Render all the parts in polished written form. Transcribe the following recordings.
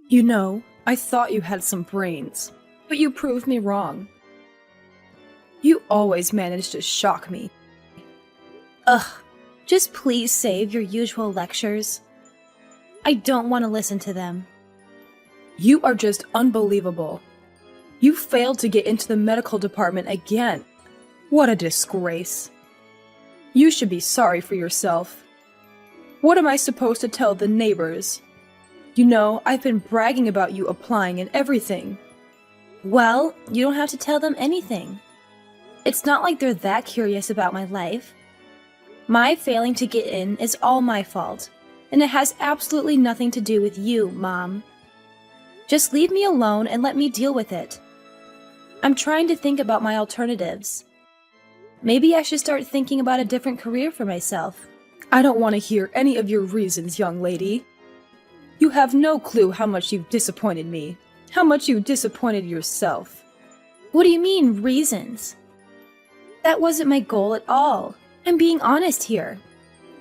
You know, I thought you had some brains, but you proved me wrong. You always manage to shock me. Ugh, just please save your usual lectures. I don't want to listen to them. You are just unbelievable. You failed to get into the medical department again. What a disgrace. You should be sorry for yourself. What am I supposed to tell the neighbors? You know, I've been bragging about you applying and everything. Well, you don't have to tell them anything. It's not like they're that curious about my life. My failing to get in is all my fault, and it has absolutely nothing to do with you, Mom. Just leave me alone and let me deal with it. I'm trying to think about my alternatives. Maybe I should start thinking about a different career for myself. I don't want to hear any of your reasons, young lady. You have no clue how much you've disappointed me, how much you disappointed yourself. What do you mean, reasons? That wasn't my goal at all. I'm being honest here.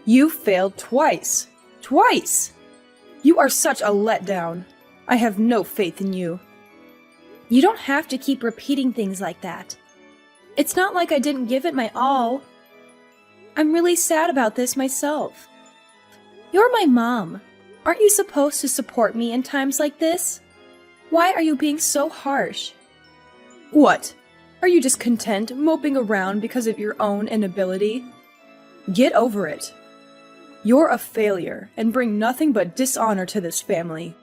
You failed twice. Twice! You are such a letdown. I have no faith in you. You don't have to keep repeating things like that. It's not like I didn't give it my all. I'm really sad about this myself. You're my mom. Aren't you supposed to support me in times like this? Why are you being so harsh? What? Are you just content moping around because of your own inability? Get over it. You're a failure and bring nothing but dishonor to this family.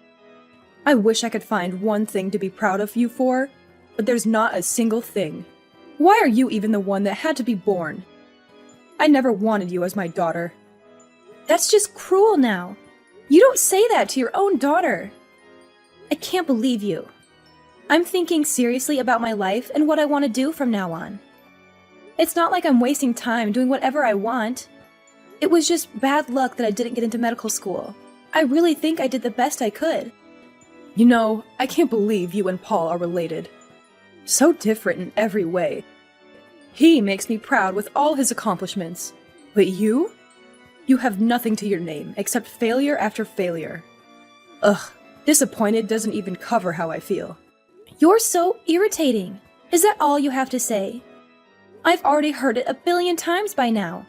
I wish I could find one thing to be proud of you for, but there's not a single thing. Why are you even the one that had to be born? I never wanted you as my daughter. That's just cruel now. You don't say that to your own daughter. I can't believe you. I'm thinking seriously about my life and what I want to do from now on. It's not like I'm wasting time doing whatever I want. It was just bad luck that I didn't get into medical school. I really think I did the best I could. You know, I can't believe you and Paul are related. So different in every way. He makes me proud with all his accomplishments. But you? You have nothing to your name except failure after failure. Ugh, disappointed doesn't even cover how I feel. You're so irritating. Is that all you have to say? I've already heard it 1,000,000,000 times by now.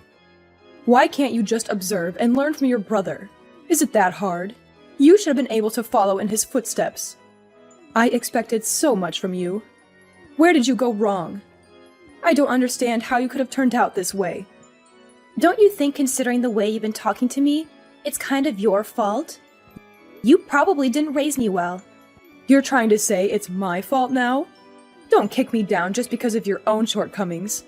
Why can't you just observe and learn from your brother? Is it that hard? You should have been able to follow in his footsteps. I expected so much from you. Where did you go wrong? I don't understand how you could have turned out this way. Don't you think, considering the way you've been talking to me, it's kind of your fault? You probably didn't raise me well. You're trying to say it's my fault now? Don't kick me down just because of your own shortcomings.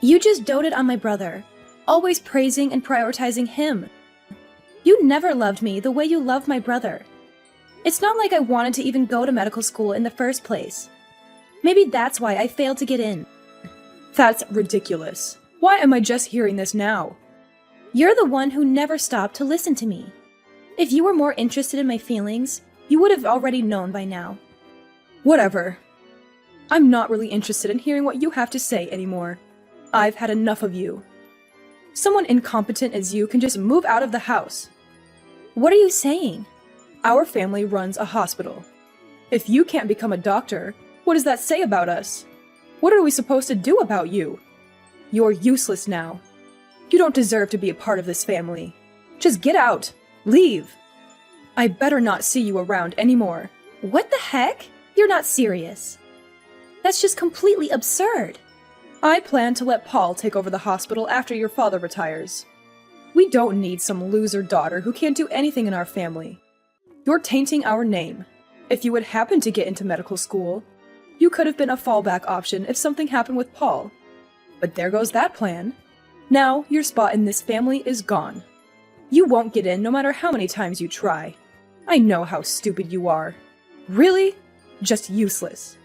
You just doted on my brother, always praising and prioritizing him. You never loved me the way you loved my brother. It's not like I wanted to even go to medical school in the first place. Maybe that's why I failed to get in. That's ridiculous. Why am I just hearing this now? You're the one who never stopped to listen to me. If you were more interested in my feelings, you would have already known by now. Whatever. I'm not really interested in hearing what you have to say anymore. I've had enough of you. Someone incompetent as you can just move out of the house. What are you saying? Our family runs a hospital. If you can't become a doctor, what does that say about us? What are we supposed to do about you? You're useless now. You don't deserve to be a part of this family. Just get out. Leave. I better not see you around anymore. What the heck? You're not serious. That's just completely absurd. I plan to let Paul take over the hospital after your father retires. We don't need some loser daughter who can't do anything in our family. You're tainting our name. If you had happened to get into medical school, you could have been a fallback option if something happened with Paul. But there goes that plan. Now, your spot in this family is gone. You won't get in no matter how many times you try. I know how stupid you are. Really? Just useless.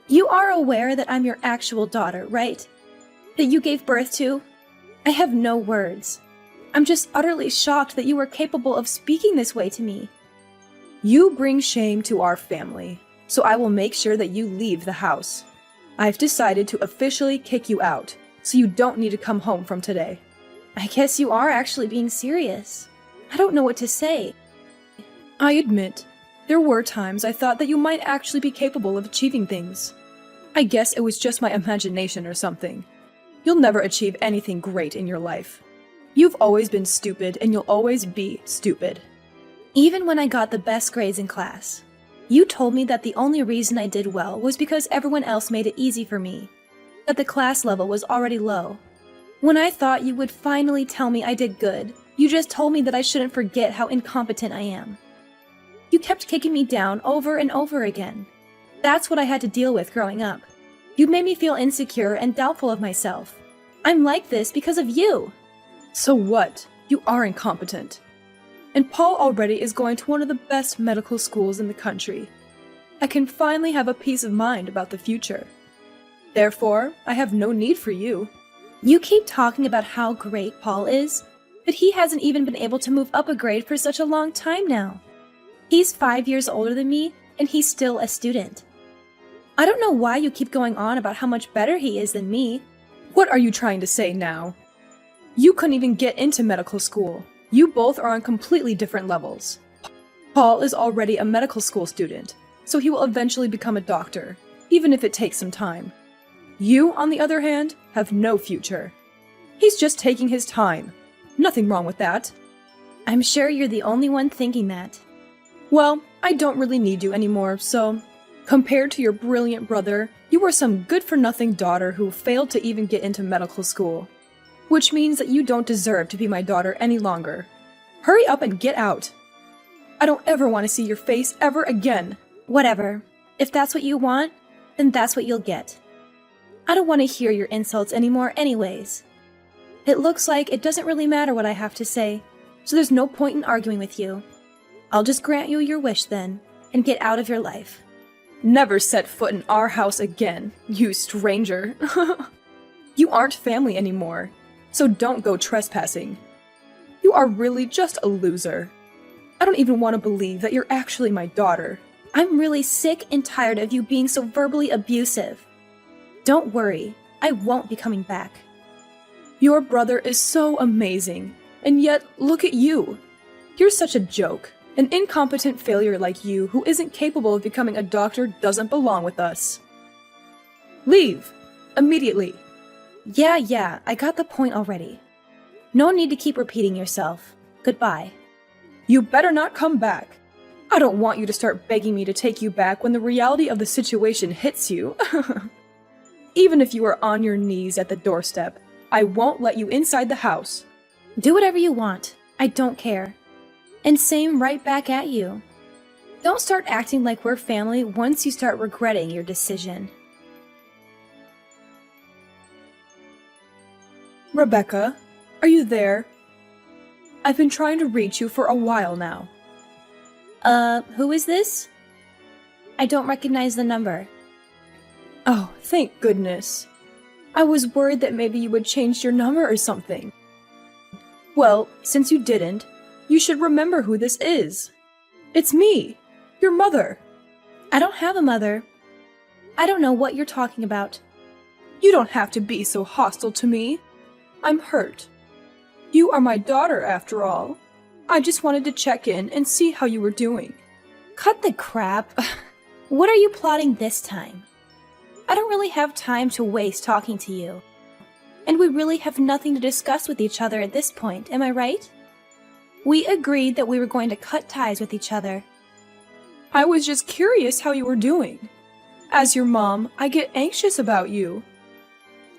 You are aware that I'm your actual daughter, right? That you gave birth to? I have no words. I'm just utterly shocked that you were capable of speaking this way to me. You bring shame to our family, so I will make sure that you leave the house. I've decided to officially kick you out, so you don't need to come home from today. I guess you are actually being serious. I don't know what to say. I admit, There were times I thought that you might actually be capable of achieving things. I guess it was just my imagination or something. You'll never achieve anything great in your life. You've always been stupid and you'll always be stupid. Even when I got the best grades in class, you told me that the only reason I did well was because everyone else made it easy for me, that the class level was already low. When I thought you would finally tell me I did good, you just told me that I shouldn't forget how incompetent I am. You kept kicking me down over and over again. That's what I had to deal with growing up. You made me feel insecure and doubtful of myself. I'm like this because of you. So what? You are incompetent. And Paul already is going to one of the best medical schools in the country. I can finally have a peace of mind about the future. Therefore, I have no need for you. You keep talking about how great Paul is, but he hasn't even been able to move up a grade for such a long time now. He's 5 years older than me, and he's still a student. I don't know why you keep going on about how much better he is than me. What are you trying to say now? You couldn't even get into medical school. You both are on completely different levels. Paul is already a medical school student, so he will eventually become a doctor, even if it takes some time. You, on the other hand, have no future. He's just taking his time. Nothing wrong with that. I'm sure you're the only one thinking that. Well, I don't really need you anymore, so compared to your brilliant brother, you are some good-for-nothing daughter who failed to even get into medical school. Which means that you don't deserve to be my daughter any longer. Hurry up and get out. I don't ever want to see your face ever again. Whatever. If that's what you want, then that's what you'll get. I don't want to hear your insults anymore anyways. It looks like it doesn't really matter what I have to say, so there's no point in arguing with you. I'll just grant you your wish then, and get out of your life. Never set foot in our house again, you stranger. You aren't family anymore, so don't go trespassing. You are really just a loser. I don't even want to believe that you're actually my daughter. I'm really sick and tired of you being so verbally abusive. Don't worry, I won't be coming back. Your brother is so amazing, and yet look at you. You're such a joke. An incompetent failure like you who isn't capable of becoming a doctor doesn't belong with us. Leave! Immediately! Yeah, I got the point already. No need to keep repeating yourself. Goodbye. You better not come back. I don't want you to start begging me to take you back when the reality of the situation hits you. Even if you are on your knees at the doorstep, I won't let you inside the house. Do whatever you want. I don't care. And same right back at you. Don't start acting like we're family once you start regretting your decision. Rebecca, are you there? I've been trying to reach you for a while now. Who is this? I don't recognize the number. Oh, thank goodness. I was worried that maybe you would change your number or something. Well, since you didn't, you should remember who this is. It's me, your mother. I don't have a mother. I don't know what you're talking about. You don't have to be so hostile to me. I'm hurt. You are my daughter, after all. I just wanted to check in and see how you were doing. Cut the crap. What are you plotting this time? I don't really have time to waste talking to you. And we really have nothing to discuss with each other at this point, am I right? We agreed that we were going to cut ties with each other. I was just curious how you were doing. As your mom, I get anxious about you.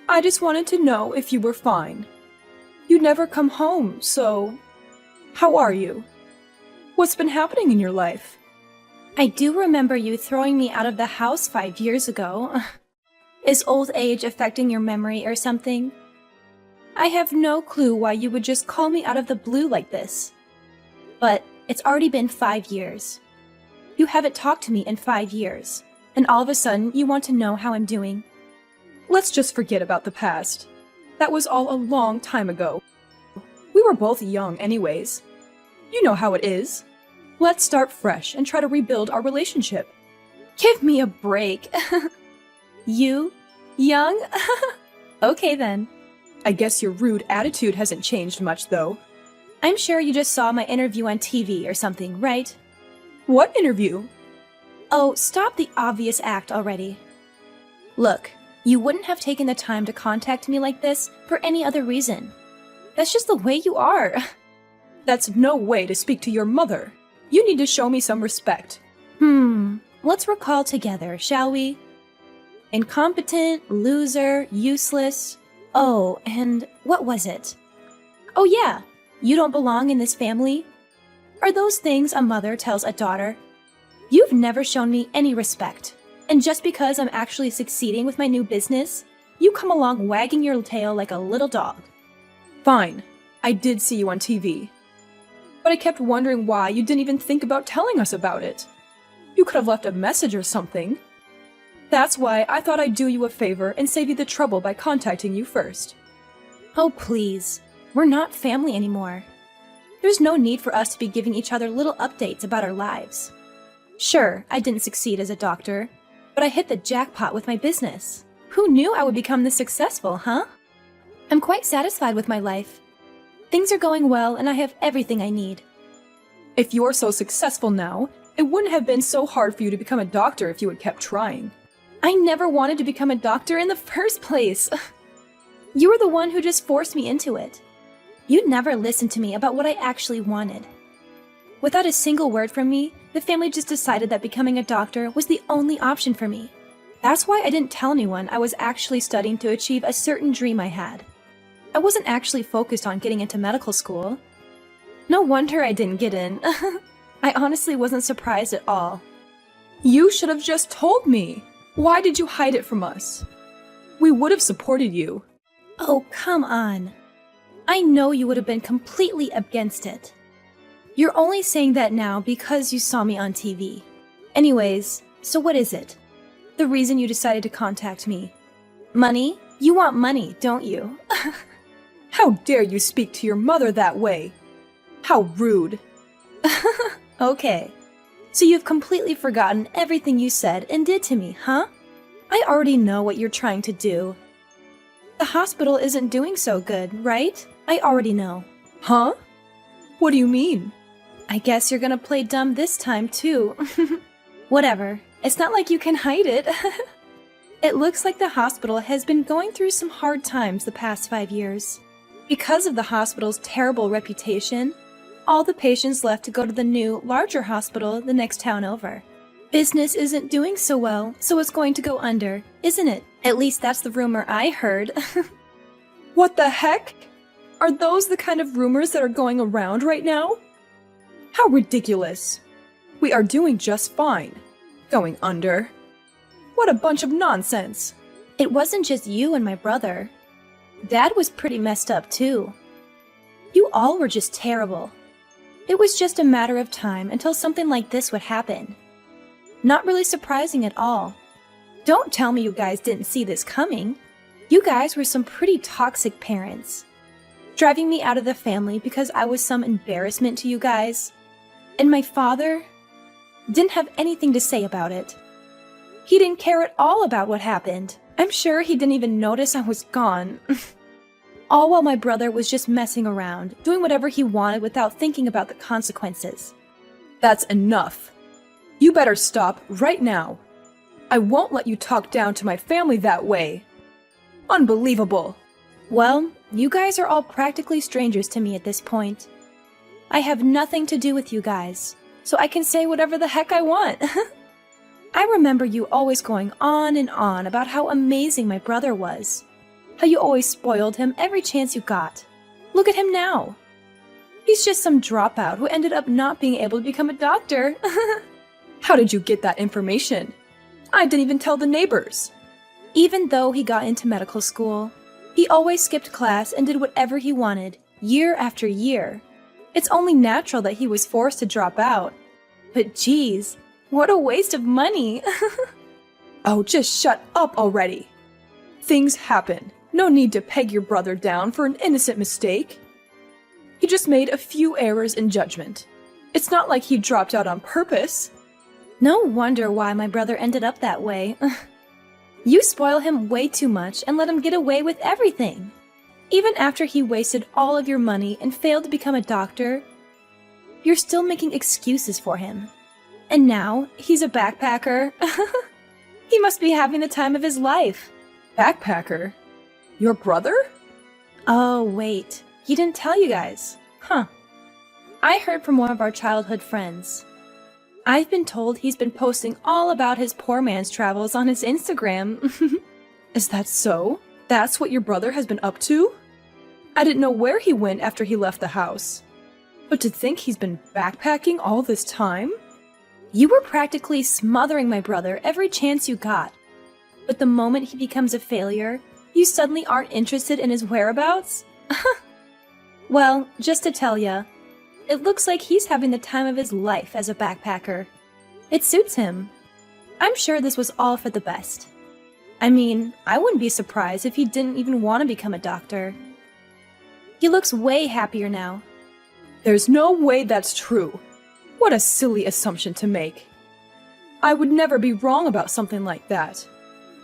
I just wanted to know if you were fine. You never come home, so... How are you? What's been happening in your life? I do remember you throwing me out of the house 5 years ago. Is old age affecting your memory or something? I have no clue why you would just call me out of the blue like this. But it's already been 5 years. You haven't talked to me in 5 years, and all of a sudden you want to know how I'm doing. Let's just forget about the past. That was all a long time ago. We were both young anyways. You know how it is. Let's start fresh and try to rebuild our relationship. Give me a break. You? Young? Okay then. I guess your rude attitude hasn't changed much, though. I'm sure you just saw my interview on TV or something, right? What interview? Oh, stop the obvious act already. Look, you wouldn't have taken the time to contact me like this for any other reason. That's just the way you are. That's no way to speak to your mother. You need to show me some respect. Let's recall together, shall we? Incompetent, loser, useless. Oh, and what was it? Oh yeah, you don't belong in this family? Are those things a mother tells a daughter? You've never shown me any respect. And just because I'm actually succeeding with my new business, you come along wagging your tail like a little dog. Fine, I did see you on TV. But I kept wondering why you didn't even think about telling us about it. You could have left a message or something. That's why I thought I'd do you a favor and save you the trouble by contacting you first. Oh please, we're not family anymore. There's no need for us to be giving each other little updates about our lives. Sure, I didn't succeed as a doctor, but I hit the jackpot with my business. Who knew I would become this successful, huh? I'm quite satisfied with my life. Things are going well and I have everything I need. If you're so successful now, it wouldn't have been so hard for you to become a doctor if you had kept trying. I never wanted to become a doctor in the first place. You were the one who just forced me into it. You never listened to me about what I actually wanted. Without a single word from me, the family just decided that becoming a doctor was the only option for me. That's why I didn't tell anyone I was actually studying to achieve a certain dream I had. I wasn't actually focused on getting into medical school. No wonder I didn't get in. I honestly wasn't surprised at all. You should have just told me. Why did you hide it from us? We would have supported you. Oh, come on. I know you would have been completely against it. You're only saying that now because you saw me on TV. Anyways, so what is it? The reason you decided to contact me? Money? You want money, don't you? How dare you speak to your mother that way? How rude. Okay. So you've completely forgotten everything you said and did to me, huh? I already know what you're trying to do. The hospital isn't doing so good, right? I already know. Huh? What do you mean? I guess you're gonna play dumb this time, too. Whatever. It's not like you can hide it. It looks like the hospital has been going through some hard times the past 5 years. Because of the hospital's terrible reputation, all the patients left to go to the new, larger hospital the next town over. Business isn't doing so well, so it's going to go under, isn't it? At least that's the rumor I heard. What the heck? Are those the kind of rumors that are going around right now? How ridiculous. We are doing just fine. Going under. What a bunch of nonsense. It wasn't just you and my brother. Dad was pretty messed up too. You all were just terrible. It was just a matter of time until something like this would happen. Not really surprising at all. Don't tell me you guys didn't see this coming. You guys were some pretty toxic parents. Driving me out of the family because I was some embarrassment to you guys. And my father didn't have anything to say about it. He didn't care at all about what happened. I'm sure he didn't even notice I was gone. All while my brother was just messing around, doing whatever he wanted without thinking about the consequences. That's enough. You better stop right now. I won't let you talk down to my family that way. Unbelievable. Well, you guys are all practically strangers to me at this point. I have nothing to do with you guys, so I can say whatever the heck I want. I remember you always going on and on about how amazing my brother was. How you always spoiled him every chance you got. Look at him now. He's just some dropout who ended up not being able to become a doctor. How did you get that information? I didn't even tell the neighbors. Even though he got into medical school, he always skipped class and did whatever he wanted, year after year. It's only natural that he was forced to drop out. But geez, what a waste of money. Oh, just shut up already. Things happen. No need to peg your brother down for an innocent mistake. He just made a few errors in judgment. It's not like he dropped out on purpose. No wonder why my brother ended up that way. You spoil him way too much and let him get away with everything. Even after he wasted all of your money and failed to become a doctor, you're still making excuses for him. And now he's a backpacker. He must be having the time of his life. Backpacker? Your brother? Oh, wait. He didn't tell you guys. Huh. I heard from one of our childhood friends. I've been told he's been posting all about his poor man's travels on his Instagram. Is that so? That's what your brother has been up to? I didn't know where he went after he left the house. But to think he's been backpacking all this time? You were practically smothering my brother every chance you got. But the moment he becomes a failure, you suddenly aren't interested in his whereabouts? Well, just to tell ya, it looks like he's having the time of his life as a backpacker. It suits him. I'm sure this was all for the best. I mean, I wouldn't be surprised if he didn't even want to become a doctor. He looks way happier now. There's no way that's true. What a silly assumption to make. I would never be wrong about something like that.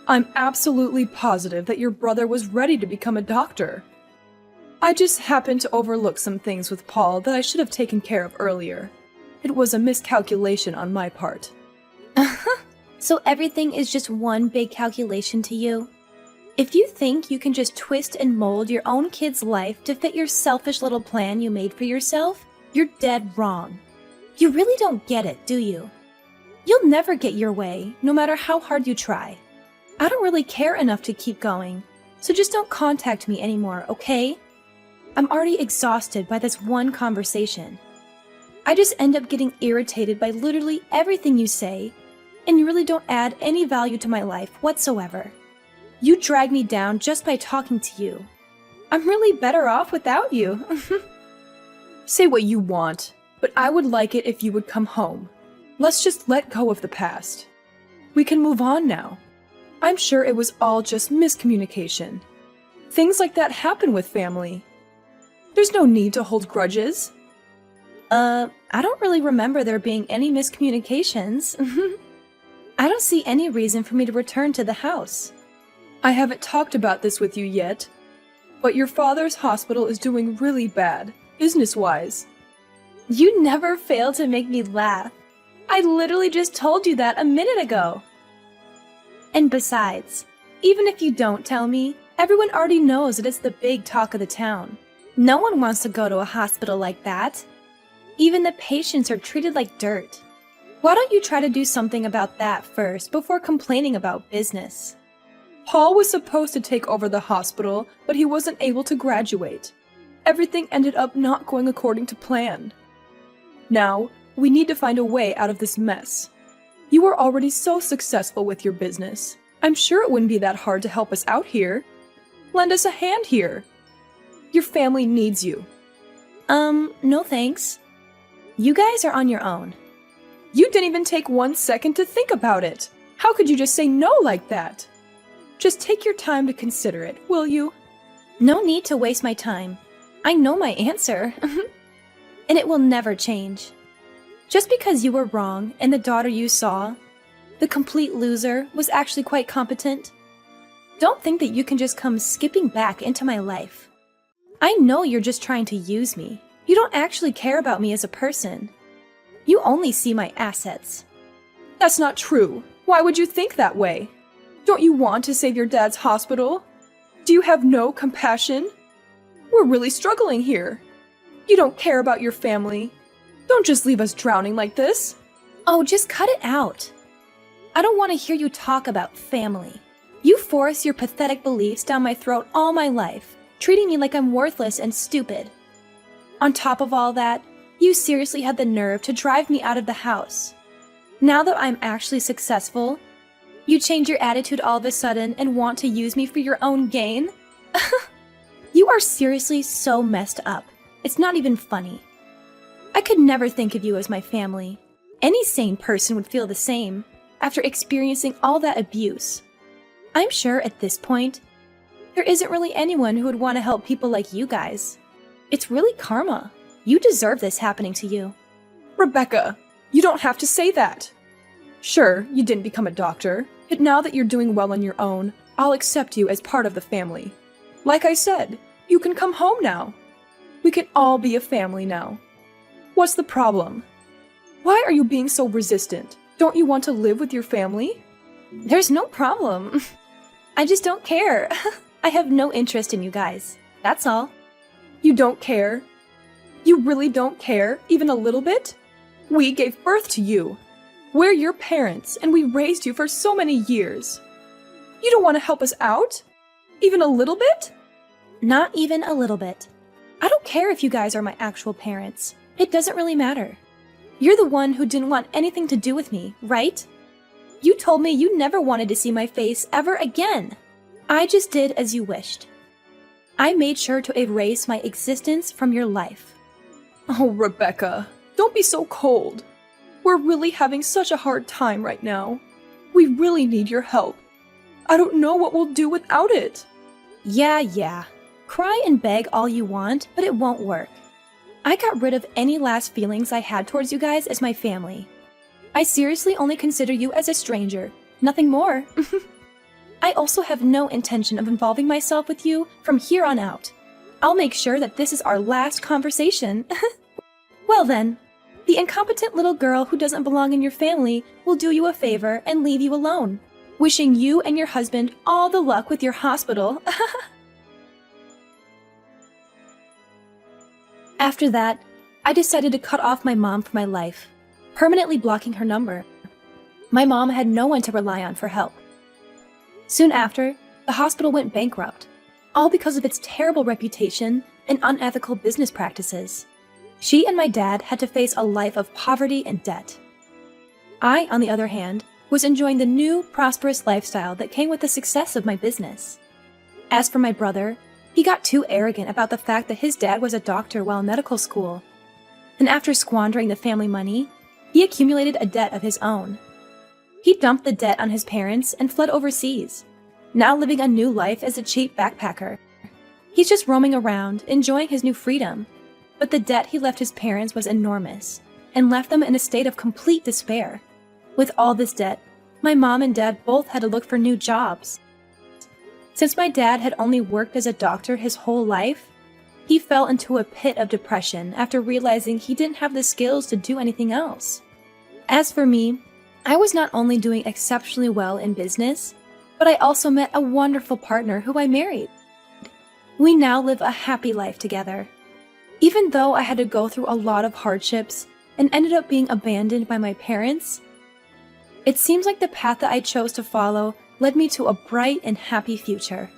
I'm absolutely positive that your brother was ready to become a doctor. I just happened to overlook some things with Paul that I should have taken care of earlier. It was a miscalculation on my part. So everything is just one big calculation to you? If you think you can just twist and mold your own kid's life to fit your selfish little plan you made for yourself, you're dead wrong. You really don't get it, do you? You'll never get your way, no matter how hard you try. I don't really care enough to keep going, so just don't contact me anymore, okay? I'm already exhausted by this one conversation. I just end up getting irritated by literally everything you say, and you really don't add any value to my life whatsoever. You drag me down just by talking to you. I'm really better off without you. Say what you want, but I would like it if you would come home. Let's just let go of the past. We can move on now. I'm sure it was all just miscommunication. Things like that happen with family. There's no need to hold grudges. I don't really remember there being any miscommunications. I don't see any reason for me to return to the house. I haven't talked about this with you yet, but your father's hospital is doing really bad, business-wise. You never fail to make me laugh. I literally just told you that a minute ago. And besides, even if you don't tell me, everyone already knows that it's the big talk of the town. No one wants to go to a hospital like that. Even the patients are treated like dirt. Why don't you try to do something about that first before complaining about business? Paul was supposed to take over the hospital, but he wasn't able to graduate. Everything ended up not going according to plan. Now, we need to find a way out of this mess. You are already so successful with your business. I'm sure it wouldn't be that hard to help us out here. Lend us a hand here. Your family needs you. No thanks. You guys are on your own. You didn't even take 1 second to think about it. How could you just say no like that? Just take your time to consider it, will you? No need to waste my time. I know my answer. And it will never change. Just because you were wrong and the daughter you saw, the complete loser, was actually quite competent, don't think that you can just come skipping back into my life. I know you're just trying to use me. You don't actually care about me as a person. You only see my assets. That's not true. Why would you think that way? Don't you want to save your dad's hospital? Do you have no compassion? We're really struggling here. You don't care about your family. Don't just leave us drowning like this. Oh, just cut it out. I don't want to hear you talk about family. You force your pathetic beliefs down my throat all my life, treating me like I'm worthless and stupid. On top of all that, you seriously had the nerve to drive me out of the house. Now that I'm actually successful, you change your attitude all of a sudden and want to use me for your own gain? You are seriously so messed up. It's not even funny. I could never think of you as my family. Any sane person would feel the same after experiencing all that abuse. I'm sure at this point, there isn't really anyone who would want to help people like you guys. It's really karma. You deserve this happening to you. Rebecca, you don't have to say that. Sure, you didn't become a doctor, but now that you're doing well on your own, I'll accept you as part of the family. Like I said, you can come home now. We can all be a family now. What's the problem? Why are you being so resistant? Don't you want to live with your family? There's no problem. I just don't care. I have no interest in you guys. That's all. You don't care? You really don't care, even a little bit? We gave birth to you. We're your parents, and we raised you for so many years. You don't want to help us out? Even a little bit? Not even a little bit. I don't care if you guys are my actual parents. It doesn't really matter. You're the one who didn't want anything to do with me, right? You told me you never wanted to see my face ever again. I just did as you wished. I made sure to erase my existence from your life. Oh, Rebecca, don't be so cold. We're really having such a hard time right now. We really need your help. I don't know what we'll do without it. Yeah. Cry and beg all you want, but it won't work. I got rid of any last feelings I had towards you guys as my family. I seriously only consider you as a stranger, nothing more. I also have no intention of involving myself with you from here on out. I'll make sure that this is our last conversation. Well then, the incompetent little girl who doesn't belong in your family will do you a favor and leave you alone, wishing you and your husband all the luck with your hospital. After that, I decided to cut off my mom from my life, permanently blocking her number. My mom had no one to rely on for help. Soon after, the hospital went bankrupt, all because of its terrible reputation and unethical business practices. She and my dad had to face a life of poverty and debt. I, on the other hand, was enjoying the new, prosperous lifestyle that came with the success of my business. As for my brother, he got too arrogant about the fact that his dad was a doctor while in medical school. And after squandering the family money, he accumulated a debt of his own. He dumped the debt on his parents and fled overseas, now living a new life as a cheap backpacker. He's just roaming around, enjoying his new freedom, but the debt he left his parents was enormous, and left them in a state of complete despair. With all this debt, my mom and dad both had to look for new jobs. Since my dad had only worked as a doctor his whole life, he fell into a pit of depression after realizing he didn't have the skills to do anything else. As for me, I was not only doing exceptionally well in business, but I also met a wonderful partner who I married. We now live a happy life together. Even though I had to go through a lot of hardships and ended up being abandoned by my parents, it seems like the path that I chose to follow led me to a bright and happy future.